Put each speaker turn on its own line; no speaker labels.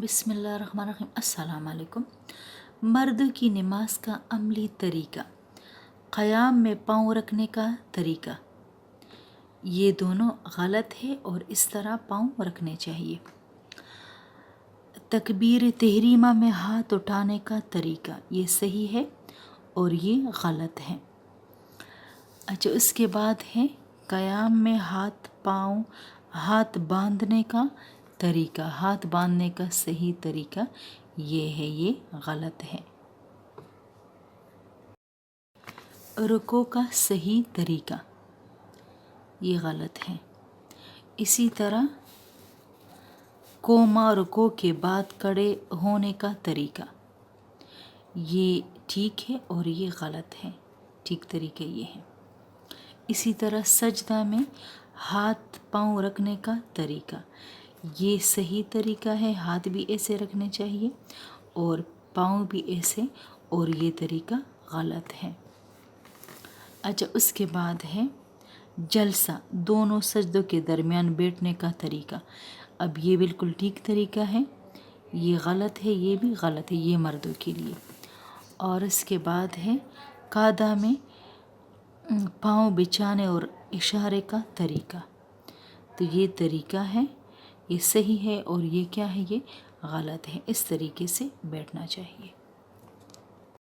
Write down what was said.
बिस्मिल्लाहिर्रहमानिर्रहीम। अस्सलाम वालेकुम। मर्द की नमाज का अमली तरीका, क़याम में पाँव रखने का तरीका, ये दोनों गलत है और इस तरह पाँव रखने चाहिए। तकबीर तहरीमा में हाथ उठाने का तरीका, ये सही है और ये गलत है। अच्छा, उसके बाद है क़याम में हाथ बांधने का तरीका। हाथ बांधने का सही तरीका ये है, ये गलत है। रुको का सही तरीका, ये गलत है। इसी तरह कोमा रुको के बाद खड़े होने का तरीका, ये ठीक है और ये गलत है। ठीक तरीका ये है। इसी तरह सजदा में हाथ पाँव रखने का तरीका, ये सही तरीका है। हाथ भी ऐसे रखने चाहिए और पाँव भी ऐसे, और ये तरीका गलत है। अच्छा, उसके बाद है जलसा, दोनों सजदों के दरमियान बैठने का तरीका। अब ये बिल्कुल ठीक तरीका है, ये गलत है, ये भी गलत है, ये मर्दों के लिए। और इसके बाद है कादा में पाँव बिछाने और इशारे का तरीका। तो ये तरीका है, ये सही है और ये क्या है, ये गलत है। इस तरीके से बैठना चाहिए।